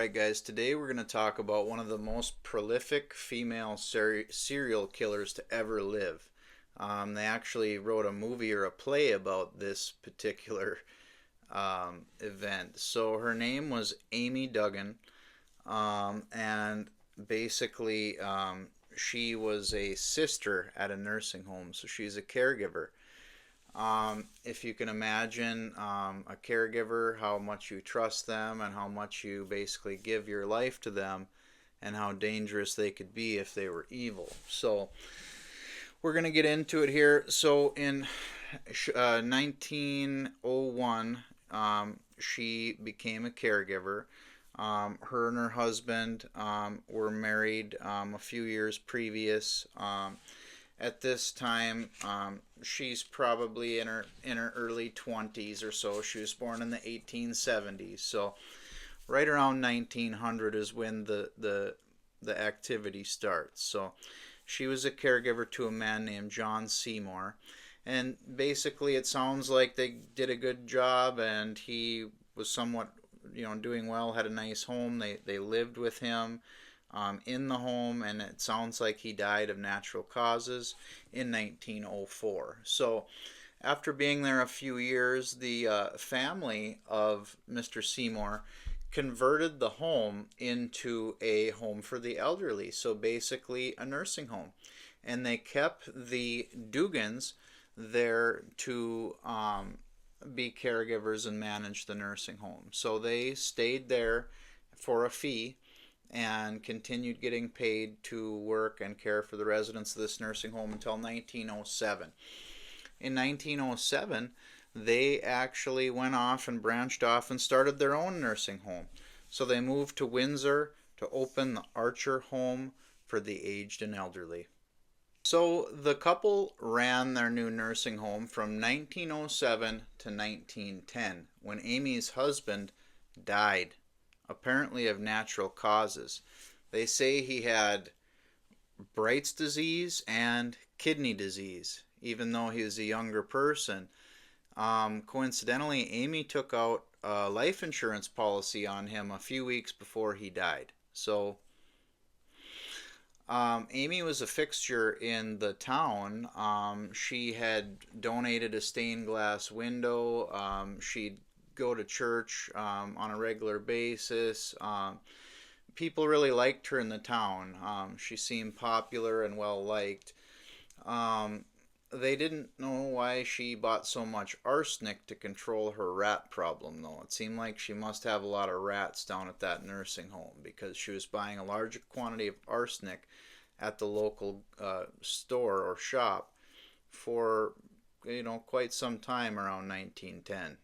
Alright guys, today we're going to talk about one of the most prolific female serial killers to ever live. They actually wrote a movie or a play about this particular event. So her name was Amy Duggan, and basically she was a sister at a nursing home, so she's a caregiver. If you can imagine a caregiver, how much you trust them and how much you basically give your life to them and how dangerous they could be if they were evil. So we're going to get into it here. So in 1901, she became a caregiver. Her and her husband were married a few years previous. At this time, she's probably in her early 20s or so. She was born in the 1870s, so right around 1900 is when the activity starts. So she was a caregiver to a man named John Seymour, and basically it sounds like they did a good job, and he was somewhat, doing well, had a nice home. They lived with him in the home, and it sounds like he died of natural causes in 1904. So after being there a few years, the family of Mr. Seymour converted the home into a home for the elderly, so basically a nursing home. And they kept the Dugans there to be caregivers and manage the nursing home. So they stayed there for a fee and continued getting paid to work and care for the residents of this nursing home until 1907. In 1907, they actually went off and branched off and started their own nursing home. So they moved to Windsor to open the Archer Home for the Aged and Elderly. So the couple ran their new nursing home from 1907 to 1910, when Amy's husband died, apparently of natural causes. They say he had Bright's disease and kidney disease, even though he was a younger person. Coincidentally, Amy took out a life insurance policy on him a few weeks before he died. So Amy was a fixture in the town. She had donated a stained glass window. She'd go to church on a regular basis. People really liked her in the town. She seemed popular and well liked. They didn't know why she bought so much arsenic to control her rat problem, though. It seemed like she must have a lot of rats down at that nursing home, because she was buying a large quantity of arsenic at the local store or shop for quite some time around 1910.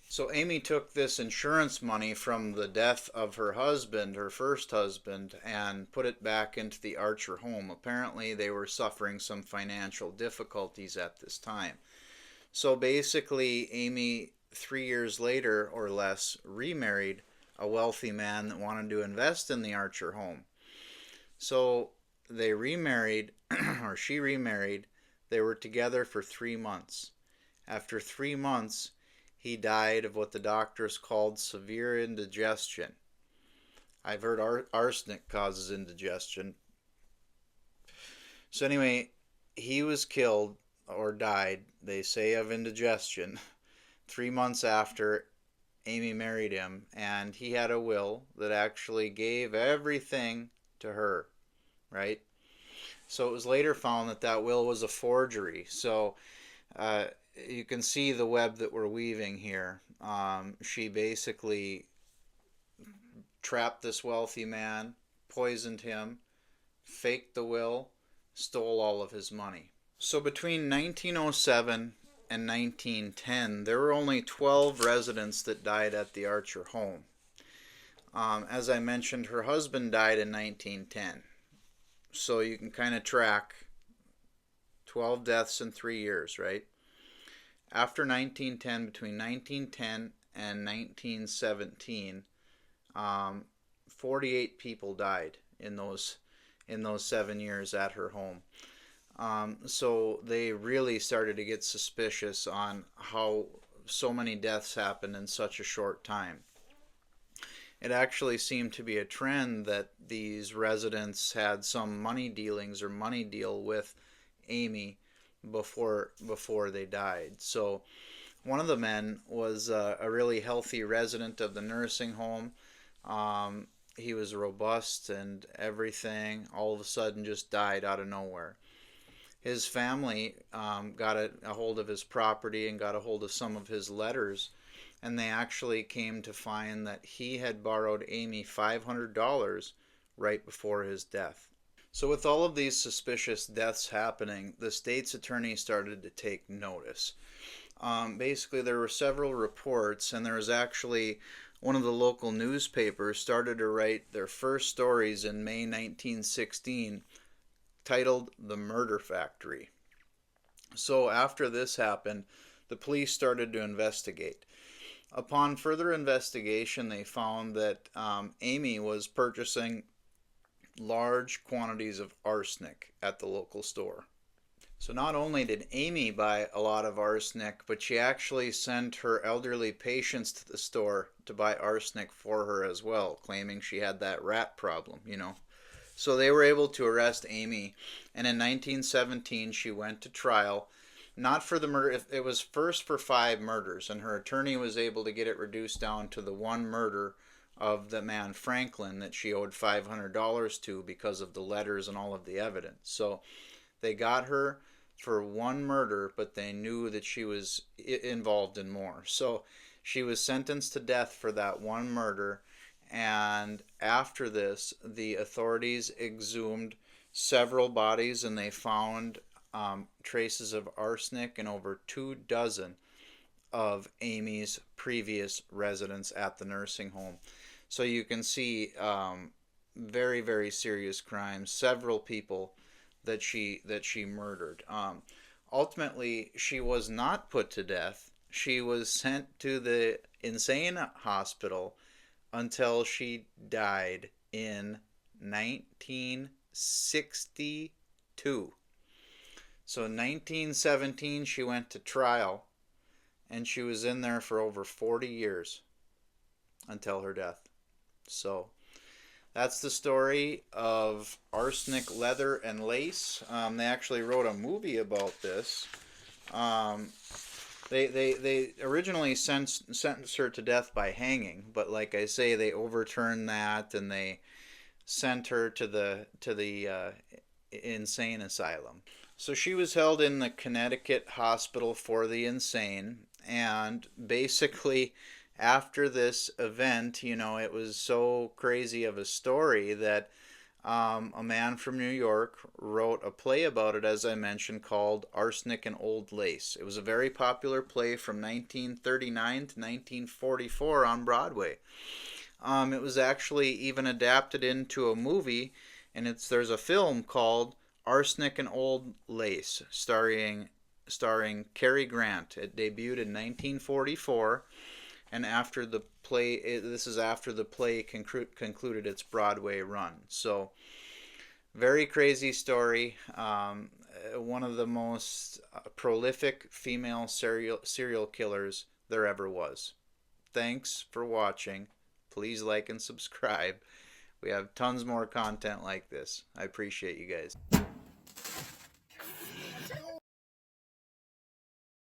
So Amy took this insurance money from the death of her husband, her first husband, and put it back into the Archer home. Apparently they were suffering some financial difficulties at this time. So basically Amy, 3 years later or less, remarried a wealthy man that wanted to invest in the Archer home. So they remarried, or she remarried. They were together for 3 months. After 3 months, he died of what the doctors called severe indigestion. I've heard arsenic causes indigestion. So anyway, he was killed, or died, they say, of indigestion 3 months after Amy married him, and he had a will that actually gave everything to her, right? So it was later found that that will was a forgery. So you can see the web that we're weaving here. She basically trapped this wealthy man, poisoned him, faked the will, stole all of his money. So between 1907 and 1910, there were only 12 residents that died at the Archer home. As I mentioned, her husband died in 1910. So you can kind of track 12 deaths in 3 years, right? After 1910, between 1910 and 1917, 48 people died in those 7 years at her home. So they really started to get suspicious on how so many deaths happened in such a short time. it actually seemed to be a trend that these residents had some money dealings or money deal with Amy before they died. So one of the men was a really healthy resident of the nursing home. Um, he was robust and everything. All of a sudden, just died out of nowhere. His family got a hold of his property and got a hold of some of his letters, and they actually came to find that he had borrowed Amy $500 right before his death. So, with all of these suspicious deaths happening, the state's attorney started to take notice. Basically, there were several reports, and there was actually one of the local newspapers started to write their first stories in May 1916, titled The Murder Factory. So, after this happened, the police started to investigate. Upon further investigation, they found that Amy was purchasing large quantities of arsenic at the local store. So not only did Amy buy a lot of arsenic, but she actually sent her elderly patients to the store to buy arsenic for her as well, claiming she had that rat problem. So they were able to arrest Amy, and in 1917 she went to trial, not for the murder. It was first for 5 murders, and her attorney was able to get it reduced down to the one murder of the man Franklin that she owed $500 to because of the letters and all of the evidence. So they got her for one murder, but they knew that she was involved in more. So she was sentenced to death for that one murder, and after this, the authorities exhumed several bodies, and they found traces of arsenic in over 24 of Amy's previous residents at the nursing home. So you can see very, very serious crimes, several people that she murdered. Ultimately, she was not put to death. She was sent to the insane hospital until she died in 1962. So in 1917, she went to trial, and she was in there for over 40 years until her death. So that's the story of arsenic, leather, and lace. They actually wrote a movie about this. They originally sentenced her to death by hanging, but like I say, they overturned that, and they sent her to the insane asylum. So she was held in the Connecticut Hospital for the Insane, and basically after this event, it was so crazy of a story that a man from New York wrote a play about it, as I mentioned, called Arsenic and Old Lace. It was a very popular play from 1939 to 1944 on Broadway. It was actually even adapted into a movie, and there's a film called Arsenic and Old Lace, starring Cary Grant. It debuted in 1944, and after the play, this is after the play concluded its Broadway run. So, very crazy story. One of the most prolific female serial killers there ever was. Thanks for watching. Please like and subscribe. We have tons more content like this. I appreciate you guys.